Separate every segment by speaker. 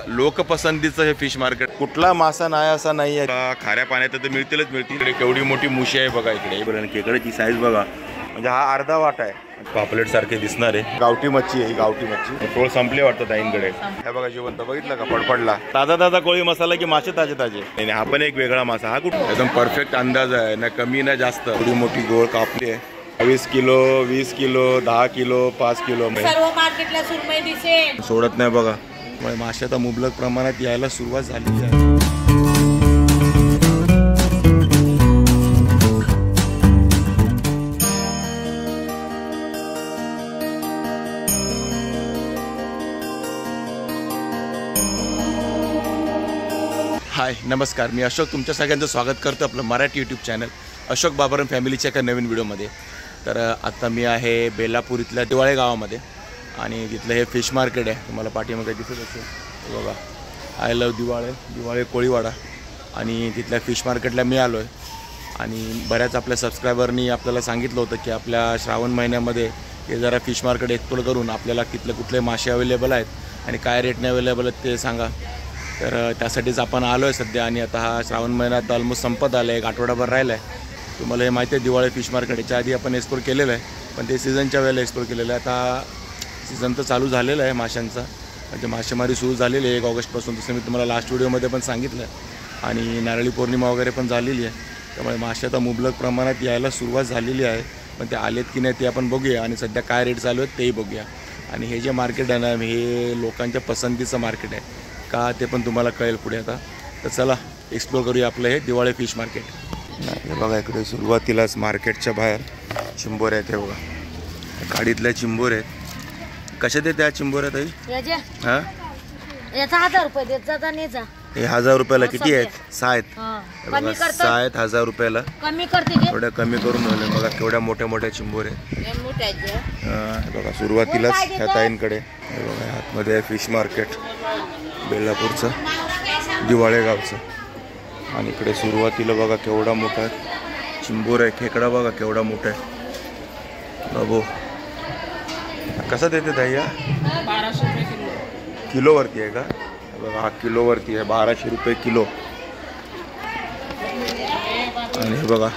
Speaker 1: लोकपसंतीचं हे fish market. कुठला मासा नाही असा नाही आहे. खाऱ्या पाण्यात तर मिळतीलच मिळतील. इकडे केवढी मोठी मुशी आहे बघा. इकडे बघा खेकड्याची साईज बघा. म्हणजे हा अर्धा वाटा आहे. पापलेट सारखे दिसणार आहे. गावठी मच्छी आहे ही. गावठी मच्छी टोळ संपले वाटतं ताईंकडे. हे बघा जिवंत बघितलं का पडपडला. ताजा ताजा कोळी मसाला की मासे ताजे ताजे. नाही हा पण एक वेगळा मासा. हा कुठं एकदम परफेक्ट अंदाज आहे. ना कमी ना जास्त. थोडी मोठी गोळ कापली आहे. 20 किलो 20 किलो 10 किलो 5 किलो
Speaker 2: सर्व मार्केटला सुरमई दिसेल.
Speaker 1: सोडत नाही बघा. मासे आता मुबलक प्रमाणात यायला सुरुवात झाली आहे. हाय नमस्कार, मी अशोक तुमच्या सगळ्यांचं स्वागत करतो आपलं मराठी यूट्यूब चॅनल अशोक बाबरम फॅमिलीच्या एका नवीन व्हिडिओमध्ये. तर आता मी आहे बेलापूर इथल्या दिवाळे गावामध्ये आणि तिथलं हे फिश मार्केट आहे. तुम्हाला पाठीमागे दिसत असेल बघा. आय लव दिवाळे कोळीवाडा. आणि तिथल्या फिश मार्केटला मी आलो आहे. आणि बऱ्याच आपल्या सबस्क्रायबरनी आपल्याला सांगितलं होतं की आपल्या श्रावण महिन्यामध्ये हे जरा फिश मार्केट एक्सप्लोर करून आपल्याला तिथले कुठले मासे अवेलेबल आहेत आणि काय रेटने अवेलेबल आहेत ते सांगा. तर त्यासाठीच आपण आलो आहे सध्या. आणि आता हा श्रावण महिन्यात ऑलमोस्ट संपत आला आहे. एक आठवडाभर राहिला आहे. तुम्हाला हे माहिती आहे दिवाळी फिश मार्केट याच्या आधी आपण एक्सप्लोर केलेलं आहे. पण ते सीझनच्या वेळेला एक्सप्लोर केलेलं आहे. आता सीझन तर चालू झालेलं आहे माशांचा. म्हणजे मासेमारी सुरू झालेली आहे 1 ऑगस्टपासून. जसं मी तुम्हाला लास्ट व्हिडिओमध्ये पण सांगितलं आहे. आणि नारळी पौर्णिमा वगैरे पण झालेली आहे. त्यामुळे मासे आता मुबलक प्रमाणात यायला सुरुवात झालेली आहे. पण ते आलेत की नाही ते आपण बघूया. आणि सध्या काय रेट चालू आहेत तेही बघूया. आणि हे जे मार्केट आहे ना हे लोकांच्या पसंतीचं मार्केट आहे का ते पण तुम्हाला कळेल पुढे आता. तर चला एक्सप्लोर करूया आपलं हे दिवाळे फिश मार्केट. हे बघा इकडे सुरुवातीलाच मार्केटच्या बाहेर चिंबोऱ्या आहेत. हे बघा गाडीतल्या चिंबोऱ्या आहेत. कशा देत त्या चिंबोऱ्या ताई? हां
Speaker 2: याचा 1000 रुपये देत जाता नेचा.
Speaker 1: हे 1000 रुपयाला किती आहेत? 6 आहेत. 6 आहेत 1000 रुपयाला.
Speaker 2: कमी करते
Speaker 1: थोड्या कमी करून ठेवले. बघा केवढ्या मोठ्या मोठ्या चिंबोऱ्या. हे बघा सुरुवातीलाच ह्या ताईंकडे. हे बघा आतमध्ये फिश मार्केट बेलापूरचं दिवाळे गावचं. आणि इकडे सुरुवातीला बघा केवढा मोठा चिंबोर आहे. खेकडा बघा केवढा मोठा आहे. बाबू कसा देते ताई?
Speaker 2: 1200 रुपये किलो.
Speaker 1: किलोवरती आहे का? बघा हा किलोवरती आहे 1200 रुपये किलो. आणि हे बघा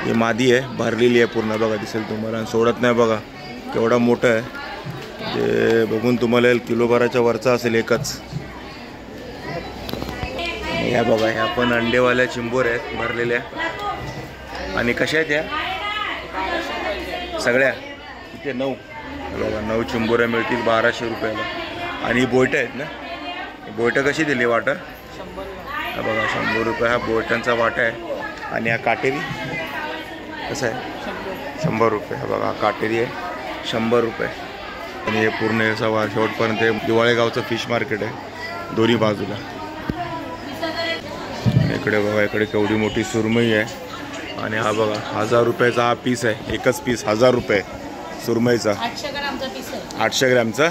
Speaker 1: ही मादी आहे भरलेली आहे पूर्ण. बघा दिसेल तुम्हाला. सोडत नाही बघा केवढा मोठा आहे. ते बघून तुम्हाला किलोभराच्या वरचा असेल एकच. ह्या बघा ह्या पण अंडेवाल्या चिंबोऱ्या आहेत भरलेल्या. आणि कशा आहेत या सगळ्या? इथे 9 बघा 9 चिंबोऱ्या मिळतील 1200 रुपयाला. आणि ही बोयटं आहेत ना. बोयटं कशी दिली वाटा? हा बघा 100 रुपये हा बोयटांचा वाटा आहे. आणि हा काटेरी कसं आहे? 100 रुपये. हा बघा काटेरी आहे 100 रुपये. आणि हे पूर्ण सवा शेवटपर्यंत दिवाळे गावचं फिश मार्केट आहे दोन्ही बाजूला. इकडे बघा इकडे केवढी मोठी सुरमई आहे. आणि हा बघा 1000 रुपयाचा हा पीस आहे. एकच पीस 1000 रुपये सुरमईचा.
Speaker 2: 800 ग्रामचा पीस आहे.
Speaker 1: 800 ग्रॅमचा.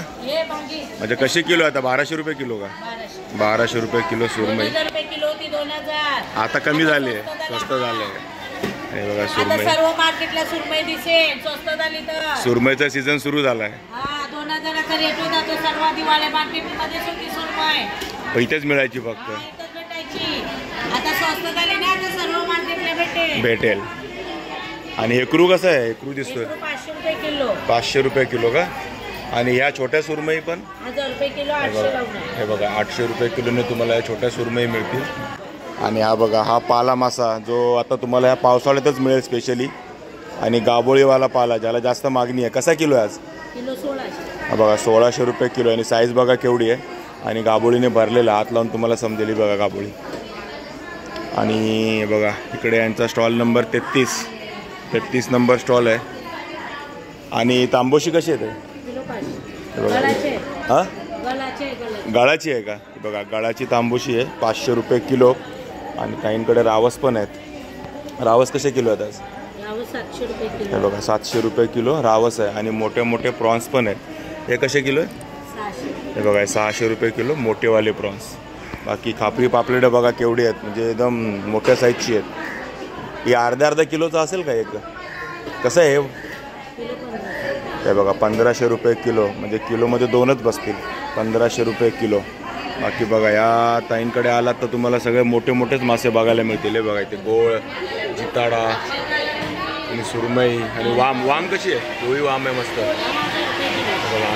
Speaker 1: म्हणजे कशी किलो आता? 1200 रुपये किलो का? 1200 रुपये किलो सुरमई.
Speaker 2: 2000 रुपये किलो होती 2000.
Speaker 1: आता कमी झाली आहे स्वस्त झालं आहे. हे बघा सुरमई.
Speaker 2: सर्व मार्केटला सुरमई दिसेल स्वस्त झाली तर.
Speaker 1: सुरमईचा सीझन सुरू झाला आहे.
Speaker 2: 2000चा रेट होता तो सर्व दिवाळी मार्केटमध्ये होती सुरमई.
Speaker 1: इथेच मिळायची फक्त.
Speaker 2: आता स्वस्त झाली ना तर सर्व मार्केटला
Speaker 1: भेटेल. आणि हेकरू कसं आहे? हेकरू दिसतोय
Speaker 2: 500 रुपये किलो.
Speaker 1: 500 रुपये किलो का? आणि ह्या छोट्या सुरमई पण
Speaker 2: 1000 रुपये किलो. 800.
Speaker 1: हे बघा 800 रुपये किलोने तुम्हाला या छोट्या सुरमई मिळतील. आणि हा बघा हा पाला मासा जो आता तुम्हाला ह्या पावसाळ्यातच मिळेल स्पेशली. आणि गाबोळीवाला पाला ज्याला जास्त मागणी आहे. कसा किलो आहे आज?
Speaker 2: किलो 1600.
Speaker 1: हा बघा 1600 रुपये किलो. आणि साईज बघा केवढी आहे. आणि गाबोळीने भरलेला हात लावून तुम्हाला समजेल बघा गाबोळी. आणि बघा इकडे यांचा स्टॉल नंबर 33 नंबर स्टॉल आहे. आणि तांबोशी कशी आहे ते? हां गळाची आहे का? बघा गळाची तांबोशी आहे 500 रुपये किलो. आणि काहींकडे रावस पण आहेत. रावस कसे किलो आहेत आज?
Speaker 2: 700 रुपये किलो.
Speaker 1: हे बघा 700 रुपये किलो रावस आहे. आणि मोठे मोठे प्रॉन्स पण आहेत. हे कसे किलो आहे?
Speaker 2: 600.
Speaker 1: हे बघा 600 रुपये किलो मोठेवाले प्रॉन्स. बाकी खापरी पापलेटं बघा केवढी आहेत. म्हणजे एकदम मोठ्या साईजची आहेत. ही अर्धा किलोचा असेल का एक? कसं आहे हे बघा 1500 रुपये किलो. म्हणजे किलोमध्ये 2च बसतील. 1500 रुपये किलो. बाकी बघा या ताईंकडे आलात तर तुम्हाला सगळे मोठे मोठेच मासे बघायला मिळतील. बघा इथे गोळ, जिताडा आणि सुरमई आणि वाम. वाम कशी आहे? पिवळी वाम आहे मस्त बघा.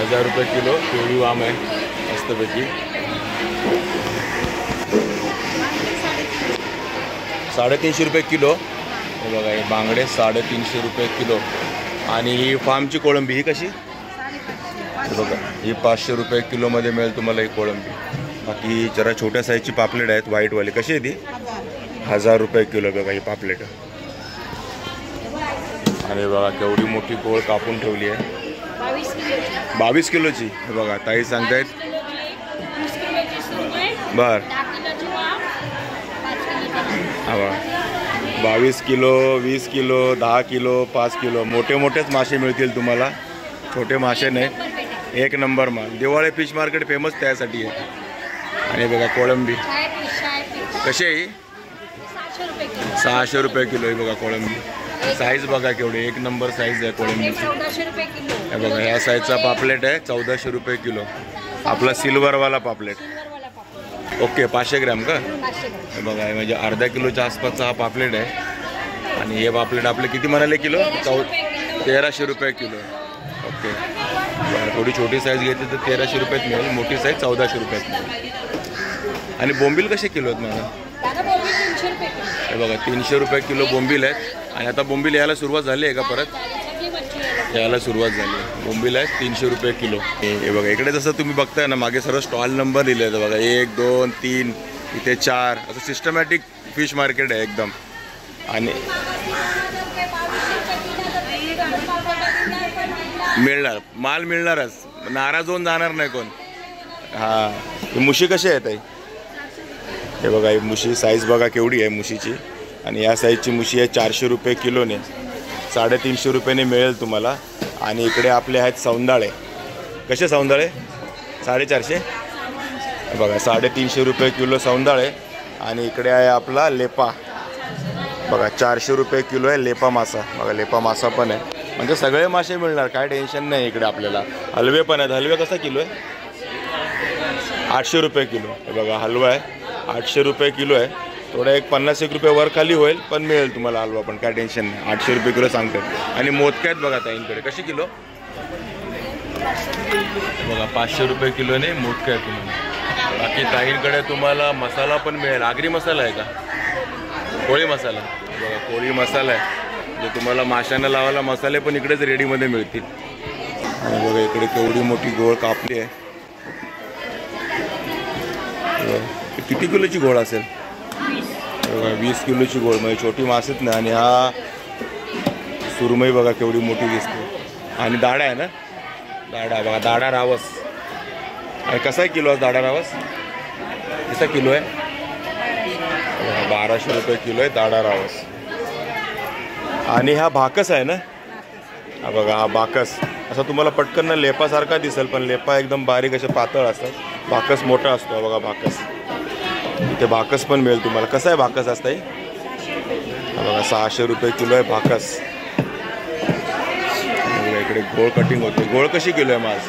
Speaker 1: 1000 रुपये किलो पिवळी वाम आहे मस्तपैकी. 350 रुपये किलो. हे बघा हे बांगडे 350 रुपये किलो. आणि ही फार्मची कोळंबी ही कशी? बघा ही 500 रुपये किलोमध्ये मिळेल तुम्हाला ही कोळंबी. बाकी जरा छोट्या साईजची पापलेट आहेत व्हाईटवाली. कशी आहे ती? 1000 रुपये किलो. बघा ही पापलेट. आणि बघा केवढी मोठी गोळ कापून ठेवली आहे. 22 किलोची. हे बघा ताई सांगतायत. बर हा बघा 22 किलो, 20 किलो, 10 किलो, 5 किलो. मोठे मोठेच मासे मिळतील तुम्हाला, छोटे मासे नाही. एक नंबर माल. दिवाळे फिश मार्केट फेमस त्यासाठी आहे. आणि बघा कोळंबी कशी आहे? 600 रुपये किलो आहे बघा कोळंबी. साईज बघा केवढी एक नंबर साईज आहे कोळंबीची. हे बघा ह्या साईजचा पापलेट आहे 1400 रुपये किलो. आपला सिल्वरवाला पापलेट. ओके 500 ग्रॅम का? हे बघा हे म्हणजे अर्धा किलोच्या आसपासचा हा पापलेट आहे. आणि हे पापलेट आपले किती म्हणाले किलो? 1300 रुपये किलो. ओके थोडी छोटी साईज घेतली तर 1300 रुपयात मिळेल. मोठी साईज 1400 रुपयात मिळेल. आणि बोंबील कसे किलो आहेत मला? हे बघा 300 रुपये किलो बोंबील आहेत. आणि आता बोंबील यायला सुरुवात झाली आहे का? परत यायला सुरुवात झाली आहे. बोंबील आहेत 300 रुपये किलो. हे बघा इकडे जसं तुम्ही बघताय ना मागे सर्व स्टॉल नंबर लिहिले आहेत बघा. 1, 2, 3 इथे 4 असं सिस्टमॅटिक फिश मार्केट आहे एकदम. आणि मिळणार माल मिळणारच, नाराज होऊन जाणार नाही कोण. हां ही मुशी कशी आहे ताई? हे बघा ही मुशी साईज बघा केवढी आहे मुशीची. आणि या साईजची मुशी आहे 400 रुपये किलोने. 350 रुपयाने मिळेल तुम्हाला. आणि इकडे आपले आहेत सौंदाळे. कसे सौंदाळे? 450. बघा 350 रुपये किलो सौंदाळे. आणि इकडे आहे आपला लेपा. बघा 400 रुपये किलो आहे लेपा मासा. बघा लेपा मासा पण आहे. म्हणजे सगळे मासे मिळणार, काय टेन्शन नाही इकडे आपल्याला. हलवे पण आहेत. हलवे कसा किलो आहे? 800 रुपये किलो. हे बघा हलवा आहे 800 रुपये किलो आहे. थोडा एक 50-1 रुपये वर खाली होईल पण मिळेल तुम्हाला हलवा पण, काय टेन्शन नाही. 800 रुपये किलो सांगतात. आणि मोदक्यात बघा ताईंकडे कशी किलो? बघा 500 रुपये किलोने मोदक्या आहे तुम्हाला. बाकी ताईंकडे तुम्हाला मसाला पण मिळेल. आगरी मसाला आहे का? कोळी मसाला. बघा कोळी मसाला आहे. जे तुम्हाला माशांना लावायला मसाले पण इकडेच रेडीमध्ये मिळतील. आणि बघा इकडे केवढी मोठी गोळ कापली आहे. किती किलोची गोळ असेल? 20 किलोची गोळ. म्हणजे छोटी मासेच नाही. आणि हा सुरमई बघा केवढी मोठी दिसते. आणि दाडा आहे ना? दाडा बघा दाडा रावस. आणि कसा आहे किलो दाडा रावस? कसा किलो आहे? 1200 रुपये किलो आहे दाडा रावस. आणि हा भाकस आहे ना? हा बघा हा भाकस. असा तुम्हाला पटकन लेपासारखा दिसेल पण लेपा एकदम बारीक असे पातळ असतात. भाकस मोठा असतो बघा भाकस. इथे भाकस पण मिळेल तुम्हाला. कसं आहे भाकस असतं? हा बघा 600 रुपये किलो आहे भाकस. इकडे गोळ कटिंग होते. गोळ कशी किलो आहे माझ?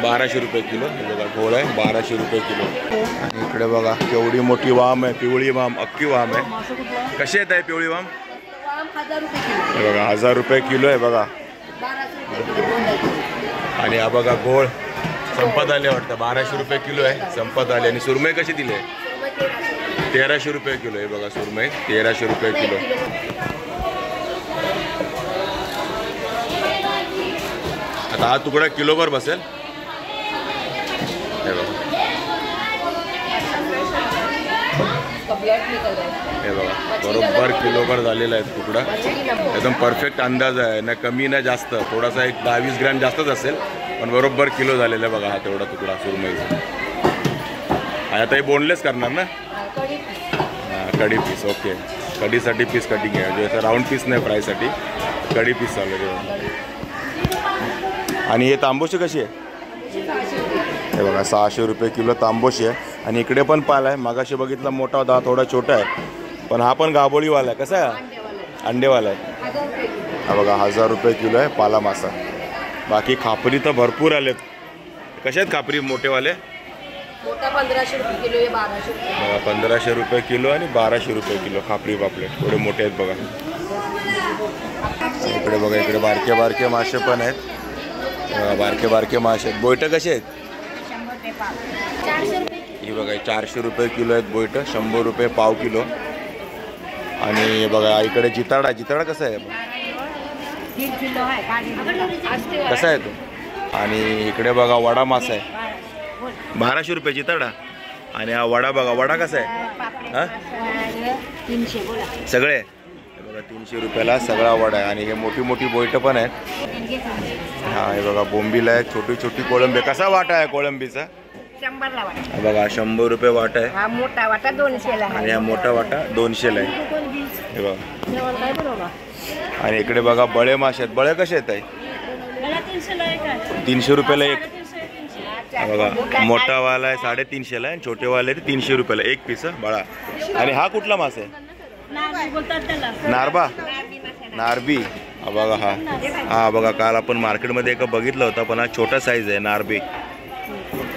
Speaker 1: 1200 रुपये किलो. हे बघा गोळ आहे 1200 रुपये किलो. आणि इकडे बघा केवढी मोठी वाम आहे. पिवळी वाम, अख्खी वाम आहे. कशी येत आहे पिवळी वाम? हे बघा 1000 रुपये किलो आहे बघा. आणि हा बघा गोळ संपत आले वाटतं. 1200 रुपये किलो आहे संपत आले. आणि सुरमई कशी दिली आहे? 1300 रुपये किलो आहे बघा सुरमई. 1300 रुपये किलो. आता हा तुकडा किलोभर बसेल. हे बघा हे बघा बरोबर किलोभर झालेला आहे तुकडा. एकदम परफेक्ट अंदाज आहे. ना कमी ना जास्त. थोडासा एक 10-20 ग्रॅम जास्तच असेल पण बरोबर किलो झालेला आहे बघा हा तेवढा तुकडा सुरमईचा. आणि आता हे बोनलेस करणार ना? हां कढी पीस. ओके कढीसाठी पीस कटिंग आहे. म्हणजे राऊंड पीस नाही फ्रायसाठी, कढी पीस चालू आहे. आणि हे तांबोशी कशी आहे? हे बघा 600 रुपये किलो तांबोशी आहे. आणि इकडे पण पाल आहे. मागाशी बघितला मोठा होता, थोडा छोटा आहे. पण हा पण गाबोळीवाला आहे. कसा आहे? अंडेवाला आहे. हा बघा 1000 रुपये किलो आहे पाला मासा. बाकी खापरी तर भरपूर आलेत. कसे आहेत खापरी मोठेवाले?
Speaker 3: मोठा 1500 रुपये किलो, हे 1200 रुपये.
Speaker 1: बघा 1500 रुपये किलो आणि 1200 रुपये किलो खापरी पापलेट. थोडे मोठे आहेत बघा. इकडे बघा, इकडे बारके बारके मासे पण आहेत. बारके बारके मासे आहेत. बोईट कसे आहेत?
Speaker 3: 400 रुपये.
Speaker 1: ही बघा 400 रुपये किलो आहेत बोईट, 100 रुपये पाव किलो. आणि बघा इकडे जिताडा. जिताडा कसा आहे?
Speaker 3: 1 किलो आहे.
Speaker 1: कसा आहे तो? आणि इकडे बघा वडा मासा आहे 1200 रुपये जिताडा. आणि हा वडा बघा, वडा कसा आहे? हां
Speaker 3: 300 बोला.
Speaker 1: सगळे बघा 300 रुपयाला सगळा वडा आहे. आणि हे मोठी मोठी बोईट पण आहेत. हा हे बघा बोंबील आहे, छोटी छोटी कोळंबी. कसा वाटा आहे कोळंबीचा?
Speaker 3: 100 ला वाटा.
Speaker 1: बघा 100 रुपये वाटा आहे.
Speaker 3: हा मोठा वाटा 200 ला.
Speaker 1: आणि हा मोठा वाटा 200 ला आहे. हे बघा.
Speaker 3: काय बनवला?
Speaker 1: आणि इकडे बघा बळे मासे आहेत. बळे कसे आहेत? 300 रुपयाला एक. बघा मोठावाला आहे 350 ला आणि छोटेवाले 300 रुपयाला एक पीस बळा. आणि हा कुठला मासा आहे? नारबा. नारबी. हा बघा. हा बघा काल आपण मार्केटमध्ये एक बघितलं होतं, पण हा छोटा साईज आहे नारबी.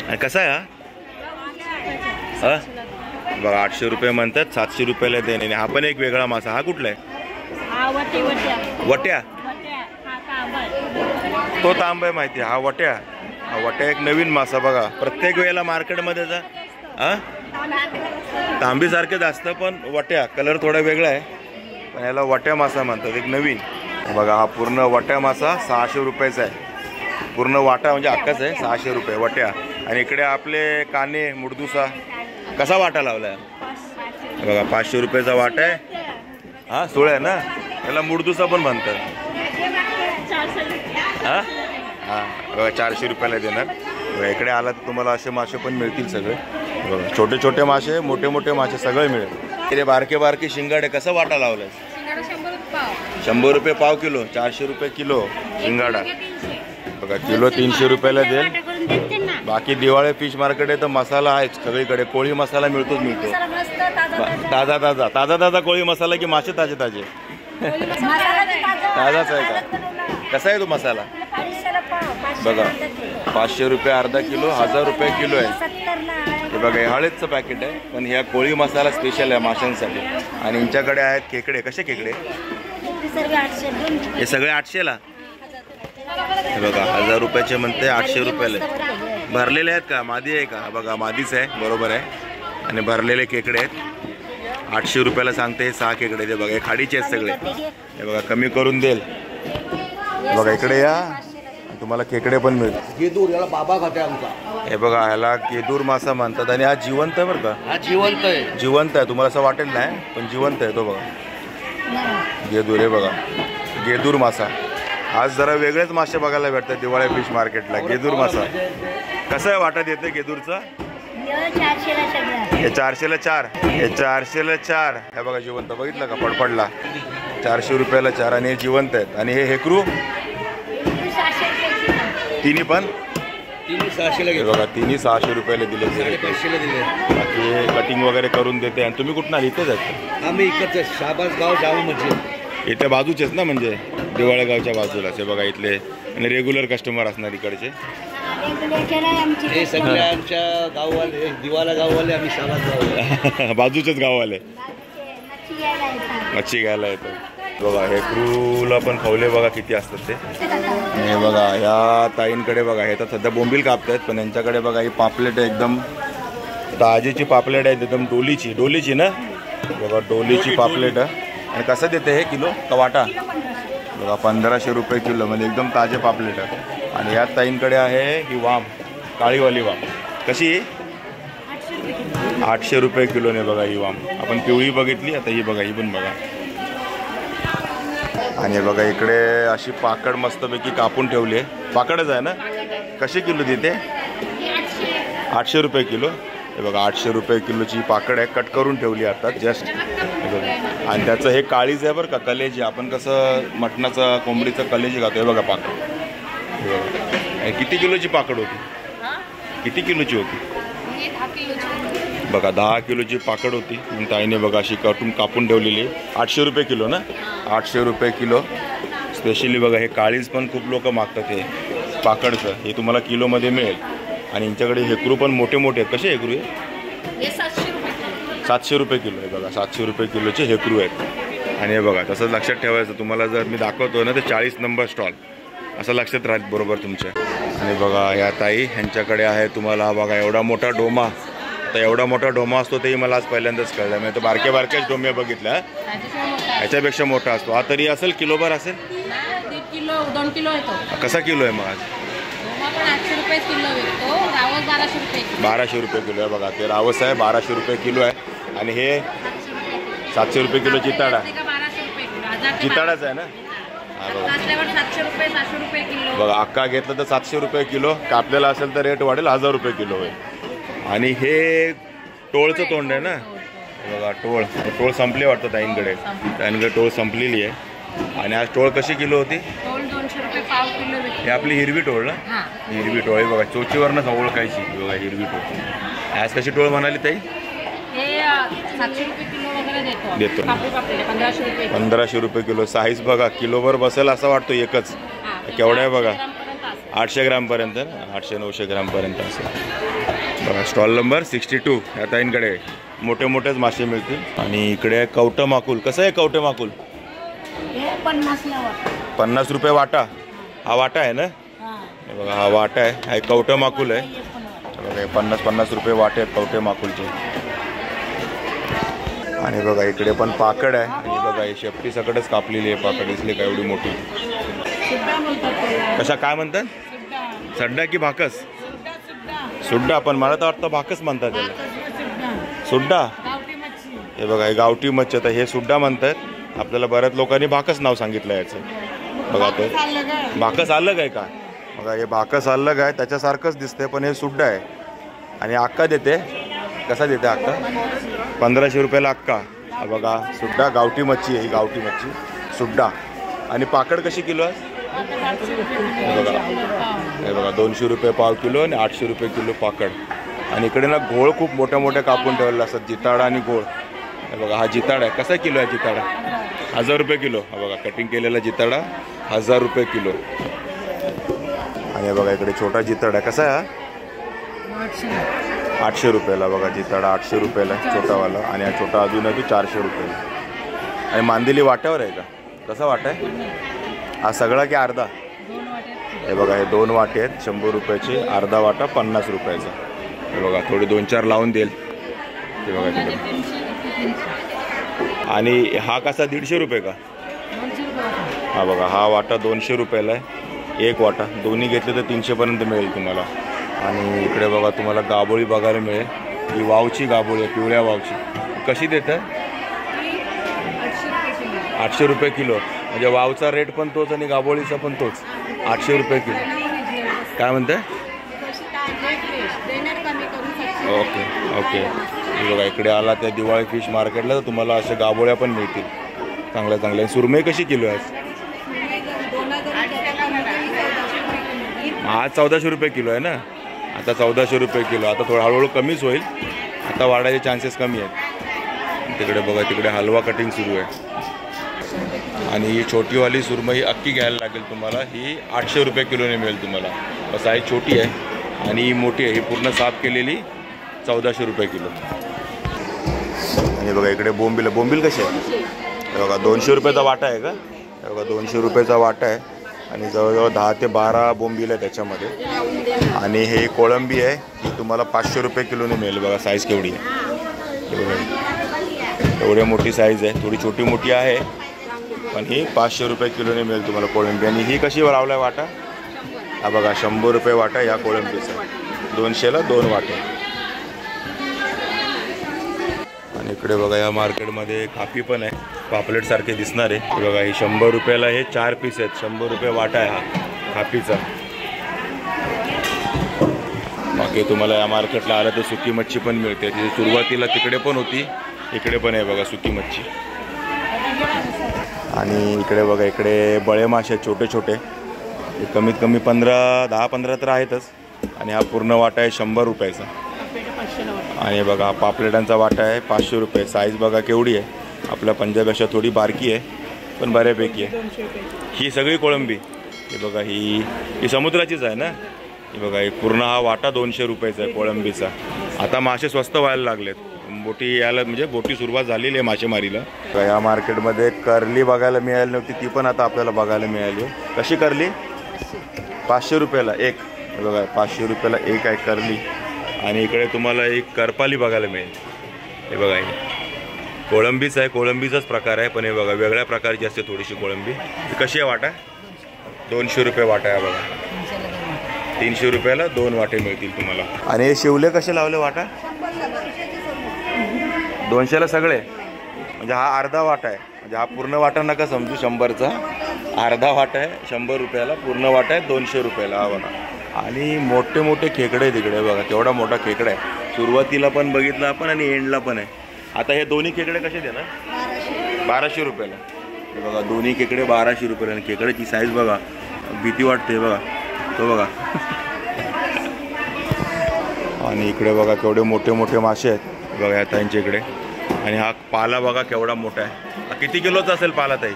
Speaker 1: आणि कसा आहे हा? बघा 800 रुपये म्हणतात, 700 रुपयाला देणे. आणि हा पण एक वेगळा मासा. हा कुठला आहे? वट्या. तो तांब आहे माहिती. हा वट्या. हा वट्या एक नवीन मासा बघा. प्रत्येक वेळेला मार्केटमध्ये जा हा तांबीसारखेच असतं, पण वट्या कलर थोडा वेगळा आहे, पण याला वट्या मासा म्हणतात. एक नवीन बघा. हा पूर्ण वट्या मासा 600 रुपयाचा आहे. पूर्ण वाटा म्हणजे अक्काच आहे. 600 रुपये वट्या. आणि इकडे आपले काने मुडदुसा. कसा वाटा लावलाय? बघा 500 रुपयाचा वाटा आहे. हा सोळा आहे ना, याला मुडदुसा पण म्हणतात. हां हां बघा 400 रुपयाला देणार. बघा इकडे आला तर तुम्हाला असे मासे पण मिळतील सगळे. बघा छोटे छोटे मासे, मोठे मोठे मासे सगळे मिळेल. इकडे बारके बारके शिंगाडे. कसा वाटा लावलाय? 100 रुपये पाव किलो, 400 रुपये किलो शिंगाडा. बघा किलो 300 रुपयाला देईल. बाकी दिवाळी फिश मार्केट आहे तर मसाला आहेच सगळीकडे. कोळी मसाला मिळतोच मिळतो. ताजा ताजा ताजा ताजा कोळी मसाला की मासे ताजे ताजे? ताजाच आहे का? कसा आहे तो मसाला? बघा 500 रुपये अर्धा किलो, 1000 रुपये किलो आहे. हे बघा हे हळदचं पॅकेट आहे, पण ह्या कोळी मसाला स्पेशल आहे माशांसाठी. आणि यांच्याकडे आहेत खेकडे. कसे खेकडे? हे सगळे 800ला. हे बघा 1000 रुपयाचे म्हणते, 800 रुपयाला. भरलेले आहेत का? मादी आहे का? बघा मादीच आहे, बरोबर आहे. आणि भरलेले खेकडे आहेत. 800 रुपयाला सांगते. हे 6 खेकडे. ते बघा हे खाडीचे आहेत सगळे. हे बघा कमी करून देईल. बघा इकडे या, तुम्हाला खेकडे पण मिळतील.
Speaker 4: गेदूर याला बाबा खाते आमचा.
Speaker 1: हे बघा ह्याला गेदूर मासा म्हणतात. आणि हा जिवंत आहे बरं का?
Speaker 4: हा जिवंत आहे.
Speaker 1: जिवंत आहे. तुम्हाला असं वाटेल नाही, पण जिवंत आहे तो. बघा गेदूर. हे बघा गेदूर मासा. आज जरा वेगळेच मासे बघायला भेटतात दिवाळी फिश मार्केटला. गेदूर मासा कसं आहे वाटत येते गेदूरचं? हे 400ला 4. हे 400ला 4. हे बघा जिवंत. बघितलं का? पडपडला. 400 रुपयाला 4. आणि हे जिवंत आहेत. आणि हे हेकरू तिन्ही पण
Speaker 4: 600ला
Speaker 1: हे बघा तिन्ही 600 रुपयाला दिले.
Speaker 4: 500ला दिले.
Speaker 1: बाकी हे कटिंग वगैरे करून देते. आणि तुम्ही कुठं इथेच आहेत?
Speaker 4: आम्ही इकडचे शाबास गाव जाऊ म्हणजे
Speaker 1: इथे बाजूचेच ना, म्हणजे दिवाळी गावच्या बाजूला. हे बघा इथले आणि रेग्युलर कस्टमर असणार इकडचे.
Speaker 4: हे सगळे आमच्या गाववाले, दिवाला गाववाले. आम्ही शाबास गाववाले.
Speaker 1: बाजूचेच गाववाले मच्छी घ्यायला येतो. बघा हे क्रूला पण खवले बघा किती असतात ते. हे बघा ह्या ताईंकडे बघा हे तर सध्या बोंबील कापतायत, पण यांच्याकडे बघा ही पापलेट आहे. एकदम ताजीची पापलेट आहे, एकदम डोलीची ना. बघा डोलीची पापलेट आहे. आणि कसं देते हे किलो का वाटा? बघा 1500 रुपये किलो, म्हणजे एकदम ताजे पापलेट आहे. आणि ह्या ताईंकडे आहे ही वाम, काळीवाली वाम. कशी? 800 रुपये किलोने. बघा ही वाम. आपण पिवळी बघितली, आता ही बघा, ही पण बघा. आणि बघा इकडे अशी पाकड मस्तपैकी कापून ठेवली आहे. पाकडच आहे ना? कशी किलो देते? 800 रुपये किलो. हे बघा 800 रुपये किलोची पाकड आहे. कट करून ठेवली आता जस्ट. आणि त्याचं हे काळीज आहे बरं का, कलेजी. आपण कसं मटणाचं कोंबडीचं कलेजी खातो. हे बघा पाकड. हे बघा किती किलोची पाकड होती? किती किलोची होती? बघा 10 किलोची पाकड होती. मग ताईने बघा अशी कापून ठेवलेली. 800 रुपये किलो ना? 800 रुपये किलो स्पेशली. बघा हे काळीज पण खूप लोक मागतात हे पाकडचं. हे तुम्हाला किलोमध्ये मिळेल. आणि यांच्याकडे हेकरू पण मोठे मोठे आहेत. कसे हेकरू आहे?
Speaker 3: हे 700 रुपये किलो.
Speaker 1: 700 रुपये किलो आहे बघा. 700 रुपये किलोचे हेकरू आहेत. आणि हे बघा तसंच लक्षात ठेवायचं तुम्हाला जर मी दाखवतो ना ते 40 नंबर स्टॉल असं लक्षात राहत बरोबर तुमच्या. आणि बघा या ताई ह्यांच्याकडे आहे तुम्हाला बघा एवढा मोठा डोमा. आता एवढा मोठा डोमा असतो तेही मला आज पहिल्यांदाच कळलं. मी तर बारक्याच डोमे बघितल्या. ह्याच्यापेक्षा मोठा असतो. हा तरी असेल किलोभर असेल?
Speaker 2: 1 किलो 2 किलो येतो.
Speaker 1: कसा किलो आहे मग आज?
Speaker 2: पण 800 रुपये किलो विकतो. रावस 1200 रुपये किलो.
Speaker 1: 1200 रुपये किलो आहे बघा. ते रावस आहे 1200 रुपये किलो आहे. आणि हे 700 रुपये किलो जिताडा.
Speaker 2: 1200 रुपये किलो.
Speaker 1: जिताडाच आहे ना? हा बघा
Speaker 2: 700 रुपये 700 रुपये किलो.
Speaker 1: बघा अक्का घेतलं तर 700 रुपये किलो. कापलेला असेल तर रेट वाढेल 1000 रुपये किलो होईल. आणि हे टोळचं तोंड आहे ना बघा. टोळ संपले वाटतं ताईंकडे टोळ संपलेली आहे. आणि आज टोळ कशी किलो होती?
Speaker 2: टोल 200 रुपये पाव किलो विकतो.
Speaker 1: हे आपली हिरवी टोळ ना?
Speaker 2: हां.
Speaker 1: हिरवी टोळ आहे बघा. चोचीवरनंच ओळखायची बघा हिरवी टोळ. आज कशी टोळ म्हणाली ताई?
Speaker 2: हे 700 रुपये किलो वगैरे
Speaker 1: देतो.
Speaker 2: कापडी 1500 रुपये.
Speaker 1: 1500 रुपये किलो. साईज बघा किलोभर बसेल असं वाटतो एकच. केवढा आहे बघा? 800 ग्रामपर्यंत ना? 800-900 ग्रामपर्यंत असं बघा. स्टॉल नंबर 62 या ताईंकडे मोठे मोठेच मासे मिळतील. आणि इकडे आहे कवटं माकुल. कसं आहे कवटं माकुल?
Speaker 2: हे 50ला वाटतं.
Speaker 1: 50 रुपये वाटा. हा वाटा आहे ना? हे बघा हा वाटा आहे. हा कवटं माकुल आहे. बघा 50 रुपये वाटे आहेत कवटे माकुलचे. आणि बघा इकडे पण पाकड आहे. आणि बघा ही शेपटी सकटच कापलेली आहे पाकड. दिसली का एवढी मोठी? कशा काय म्हणतात? सड्डा की भाकस? सुड्डा. पण मला तर वाटतं भाकस म्हणतात त्याला. सुड्डा. हे बघा हे गावठी मच्छी. आता हे सुड्डा म्हणतात. आपल्याला बऱ्याच लोकांनी भाकस नाव सांगितलं याचं. बघा ते भाकस अलग आहे का? बघा हे भाकस अलग आहे त्याच्यासारखंच दिसतंय पण हे सुड्डा आहे. आणि अक्का देते. कसा देते अक्का? 1500 रुपयाला अक्का. हा बघा सुड्डा गावठी मच्छी आहे ही. गावठी मच्छी सुड्डा. आणि पाकड कशी किलो आहे? हे बघा 200 रुपये पाव किलो आणि 800 रुपये किलो पाकड. आणि इकडे ना घोळ खूप मोठ्या मोठ्या कापून ठेवलेला असतात. जिताडा आणि घोळ. हे बघा हा जिताडा आहे. कसा किलो आहे जिताडा? 1000 रुपये किलो. हा बघा कटिंग केलेला जिताडा 1000 रुपये किलो. आणि हे बघा इकडे छोटा जिताडा. कसा आहे हा? 800 रुपयाला. बघा जिताडा 800 रुपयाला छोटावाला. आणि हा छोटा अजून आहे तो 400 रुपयाला. आणि मांदेली वाट्यावर आहे का? कसा वाटा आहे हा? सगळा की अर्धा? हे बघा हे 2 वाटे आहेत 100 रुपयाचे. अर्धा वाटा 50 रुपयाचा. हे बघा थोडे 2-4 लावून देईल. हे बघा तिकडे. आणि हा कसा 150 रुपये का? हा बघा हा वाटा 200 रुपयाला आहे. एक वाटा. दोन्ही घेतले तर 300पर्यंत मिळेल तुम्हाला. आणि इकडे बघा तुम्हाला गाबोळी बघायला मिळेल. ही वावची गाबोळी आहे पिवळ्या वावची. कशी देतात? 800 रुपये किलो. म्हणजे वावचा रेट पण तोच आणि गाबोळीचा पण तोच. 800 रुपये किलो. काय म्हणताय? Okay okay. बघा इकडे आला त्या दिवाळी फिश मार्केटला तर तुम्हाला अशा गाबोळ्या पण मिळतील चांगल्या चांगल्या. सुरमई कशी किलो आहे? आज 1400 रुपये किलो आहे ना? आता 1400 रुपये किलो. आता थोडं हळूहळू कमीच होईल. आता वाढायचे चान्सेस कमी आहेत. तिकडे बघा तिकडे हलवा कटिंग सुरू आहे. आणि ही छोटीवाली सुरमई अख्खी घ्यायला लागेल तुम्हाला. ही 800 रुपये किलोने मिळेल तुम्हाला. साईज छोटी आहे आणि ही मोठी आहे. ही पूर्ण साफ केलेली 1400 रुपये किलो. आणि बघा इकडे बोंबील. बोंबील कशी आहे? बघा 200 रुपयाचा वाटा आहे का? बघा 200 रुपयाचा वाटा आहे. आणि जवळजवळ 10 ते 12 बोंबील आहे त्याच्यामध्ये. आणि हे कोळंबी आहे ही तुम्हाला 500 रुपये किलोने मिळेल. बघा साईज केवढी आहे. एवढी मोठी साईज आहे. थोडी छोटी मोठी आहे पण ही 500 रुपये किलोने मिळेल तुम्हाला कोळंबी. आणि ही कशी लावला आहे वाटा? हा बघा 100 रुपये वाटा या कोळंबीचा. 200ला 2 वाटे. आणि इकडे बघा या मार्केटमध्ये खापी पण आहे. पापलेटसारखे दिसणार आहे. बघा ही 100 रुपयाला हे 4 पीस आहेत. 100 रुपये वाटा आहे हा खापीचा. बाकी तुम्हाला या मार्केटला आलं तर सुकी मच्छी पण मिळते. तिथे सुरुवातीला तिकडे पण होती. इकडे पण आहे बघा सुकी मच्छी. आणि इकडे बघा इकडे बळे मासे छोटे छोटे. हे कमीत कमी 10-15 तर आहेतच. आणि हा पूर्ण वाटा आहे 100 रुपयाचा. आणि बघा हा पापलेटांचा वाटा आहे 500 रुपये. साईज बघा केवढी आहे. आपल्या पंजाबपेक्षा थोडी बारकी आहे पण बऱ्यापैकी आहे. ही सगळी कोळंबी. हे बघा ही समुद्राचीच आहे ना? हे बघा एक पूर्ण हा वाटा 200 रुपयाचा आहे कोळंबीचा. आता मासे स्वस्त व्हायला लागलेत, बोटी यायला म्हणजे बोटी सुरुवात झालेली आहे मासेमारीला. या मार्केटमध्ये करली बघायला मिळाली नव्हती, ती पण आता आपल्याला बघायला मिळाली. कशी करली? 500 रुपयाला एक. हे बघा 500 रुपयाला एक आहे करली. आणि इकडे तुम्हाला एक करपाली बघायला मिळेल. हे बघा हे कोळंबीच आहे, कोळंबीचाच प्रकार आहे, पण हे बघा वेगळ्या प्रकारची असते थोडीशी कोळंबी. कशी आहे वाटा? 200 रुपये वाटा आहे बघा. 300 रुपयाला 2 वाटे मिळतील तुम्हाला. आणि हे शिवले कसे लावले वाटा? 200ला सगळे. म्हणजे हा अर्धा वाटा आहे, म्हणजे हा पूर्ण वाटा नका समजू 100चा. अर्धा वाटा आहे 100 रुपयाला, पूर्ण वाटा आहे 200 रुपयाला हा बघा. आणि मोठे मोठे खेकडे तिकडे बघा, केवढा मोठा खेकडा आहे. सुरुवातीला पण बघितलं आपण आणि एंडला पण आहे. आता हे दोन्ही खेकडे कसे देणार? 1200 रुपयाला. हे बघा दोन्ही खेकडे 1200 रुपयाला. आणि खेकड्याची साईज बघा, भीती वाटते बघा, तो बघा. आणि इकडे बघा केवढे मोठे मोठे मासे आहेत बघा या ताईंच्या इकडे. आणि हा पाला बघा केवढा मोठा आहे. किती किलोचा असेल पाला ताई?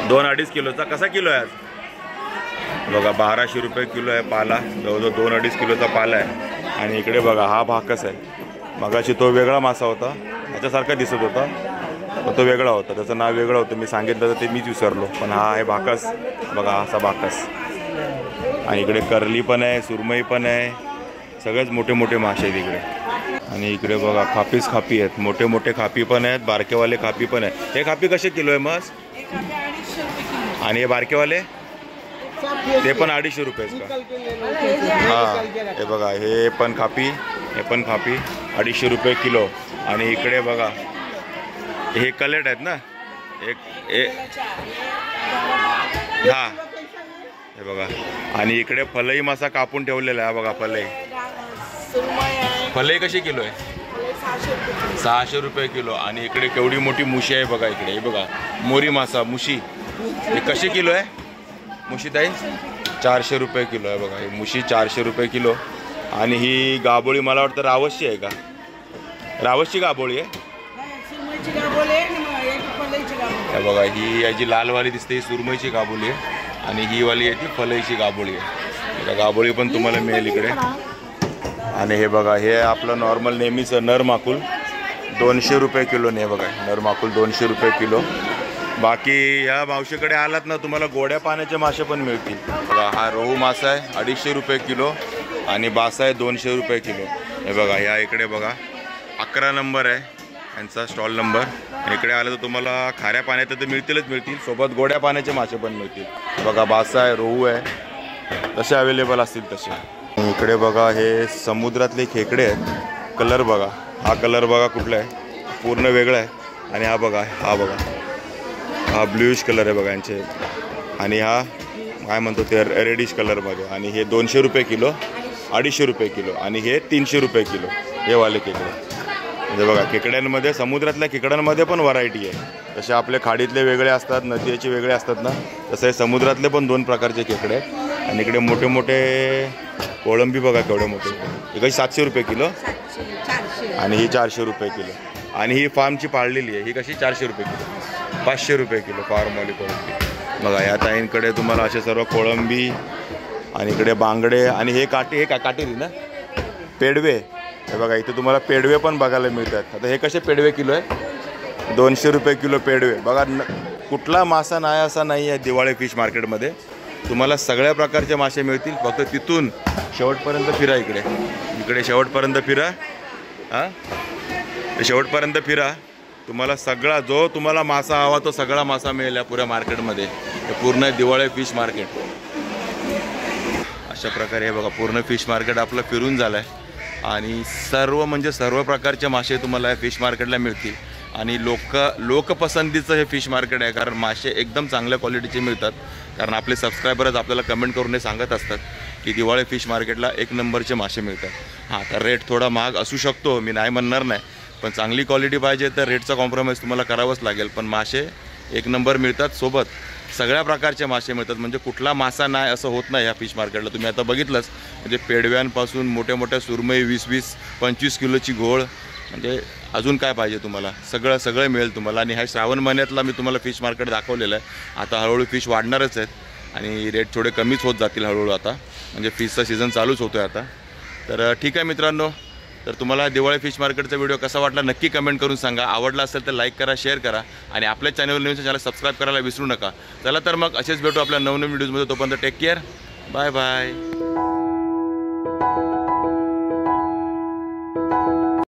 Speaker 1: 2-2.5 किलोचा. कसा किलो आहे आज? बघा 1200 रुपये किलो आहे पाला. जवळजवळ 2-2.5 किलोचा पाला आहे. आणि इकडे बघा हा भाकस आहे. मगाशी तो वेगळा मासा होता, त्याच्यासारखा दिसत होता, पण तो वेगळा होता, त्याचं नाव वेगळं होतं. मी सांगितलं तर ते मीच विसरलो, पण हा आहे भाकस बघा, असा भाकस. आणि इकडे करली पण आहे, सुरमई पण आहे, सगळेच मोठे मोठे मासे आहेत इकडे. आणि इकडे बघा खापीच खापी आहेत, मोठे मोठे खापी पण आहेत, बारकेवाले खापी पण आहेत. हे खापी कसे किलो आहे मग? आणि हे बारकेवाले ते पण 250 रुपयेच का? हां हे बघा हे पण खापी, हे पण खापी 250 रुपये किलो. आणि इकडे बघा हे कलेट आहेत ना, हां हे बघा. आणि इकडे फलई मासा कापून ठेवलेला आहे बघा. फलई कशी किलो आहे? 600 रुपये किलो. आणि इकडे केवढी मोठी मुशी आहे बघा इकडे. हे बघा मोरी मासा, मुशी. हे कशी किलो आहे मुशी ताई? 400 रुपये किलो आहे बघा. ही मुशी 400 रुपये किलो. आणि ही गाबोळी मला वाटतं रावसची आहे का? रावसची गाबोळी आहे हे बघा. ही याची लालवाली दिसते ही सुरमईची गाबोळी आहे. आणि ही वाली आहे ती फलईची गाबोळी आहे. गाबोळी पण तुम्हाला मिळेल इकडे. आणि हे बघा हे आपलं नॉर्मल नेहमीचं नर माकुल 200 रुपये किलो ने बघा. नर माकुल 200 रुपये किलो. बाकी या मावशीकडे आलात ना तुम्हाला गोड्या पाण्याचे मासे पण मिळतील बघा. हा रोहू मासा आहे 250 रुपये किलो. आणि बासा आहे 200 रुपये किलो. हे बघा या इकडे बघा 11 नंबर आहे यांचा स्टॉल नंबर. इकडे आलं तर तुम्हाला खाऱ्या पाण्यात तर मिळतील, सोबत गोड्या पाण्याचे मासे पण मिळतील बघा. बासा आहे, रोहू आहे, तसे अवेलेबल असतील तसे. इकडे बघा हे समुद्रातले खेकडे आहेत. कलर बघा, हा कलर बघा कुठला आहे, पूर्ण वेगळा आहे. आणि हा बघा, हा ब्ल्यूइश कलर आहे बघा यांचे. आणि हा काय म्हणतो ते रेडिश कलरमध्ये. आणि हे 200 रुपये किलो, 250 रुपये किलो. आणि हे 300 रुपये किलो हे वाले खेकडे. म्हणजे बघा खेकड्यांमध्ये, समुद्रातल्या खेकड्यांमध्ये पण व्हरायटी आहे. जसे आपले खाडीतले वेगळे असतात, नदीचे वेगळे असतात ना, तसे हे समुद्रातले पण 2 प्रकारचे खेकडे आहेत. आणि इकडे मोठे मोठे कोळंबी बघा केवढे मोठे. हे कशी 700 रुपये किलो. आणि ही 400 रुपये किलो. आणि ही फार्मची पाळलेली आहे, ही कशी 400 रुपये किलो, 500 रुपये किलो फार्मवाली कोळंबी बघा. या ताईंकडे तुम्हाला असे सर्व कोळंबी. आणि इकडे बांगडे. आणि हे काटेरी ना, पेडवे. हे बघा इथे तुम्हाला पेडवे पण बघायला मिळतात. आता हे कसे पेडवे किलो आहे? 200 रुपये किलो पेडवे बघा. कुठला मासा नाही असा नाही आहे दिवाळी फिश मार्केटमध्ये. तुम्हाला सगळ्या प्रकारचे मासे मिळतील. फक्त तिथून शेवटपर्यंत फिरा. इकडे शेवटपर्यंत फिरा. हां शेवटपर्यंत फिरा. तुम्हाला सगळा जो तुम्हाला मासा हवा तो सगळा मासा मिळेल या पुऱ्या मार्केटमध्ये. हे पूर्ण दिवाळी फिश मार्केट अशा प्रकारे. हे बघा पूर्ण फिश मार्केट आपलं फिरून झालं आहे. आणि सर्व प्रकारचे मासे तुम्हाला या फिश मार्केटला मिळतील. आणि लोकपसंतीचं हे फिश मार्केट आहे, कारण मासे एकदम चांगल्या क्वालिटीचे मिळतात. कारण आपले सबस्क्रायबरच आपल्याला कमेंट करून हे सांगत असतात की दिवाळी फिश मार्केटला 1 नंबरचे मासे मिळतात. हां तर रेट थोडा महाग असू शकतो, मी नाही म्हणणार नाही, पण चांगली क्वालिटी पाहिजे तर रेटचा कॉम्प्रोमाइज तुम्हाला करावंच लागेल. पण मासे 1 नंबर मिळतात, सोबत सगळ्या प्रकारचे मासे मिळतात. म्हणजे कुठला मासा नाही असं होत नाही ह्या फिश मार्केटला. तुम्ही आता बघितलंच, म्हणजे पेडव्यांपासून मोठ्या मोठ्या सुरमई 20-25 किलोची घोळ, म्हणजे अजून काय पाहिजे तुम्हाला, सगळं मिळेल तुम्हाला. आणि ह्या श्रावण महिन्यातला मी तुम्हाला फिश मार्केट दाखवलेलं आहे. आता हळूहळू फिश वाढणारच आहेत आणि रेट थोडे कमीच होत जातील हळूहळू आता. म्हणजे फिशचा सीझन चालूच होतो आहे आता. तर ठीक आहे मित्रांनो, तर तुम्हाला दिवाळी फिश मार्केटचा व्हिडिओ कसा वाटला नक्की कमेंट करून सांगा. आवडला असेल तर लाईक करा, शेअर करा आणि आपल्या चॅनलवर नवीन चॅनल सबस्क्राईब करायला विसरू नका. चला तर मग असेच भेटू आपल्या नवनवीन व्हिडिओजमध्ये. तोपर्यंत टेक केअर, बाय बाय.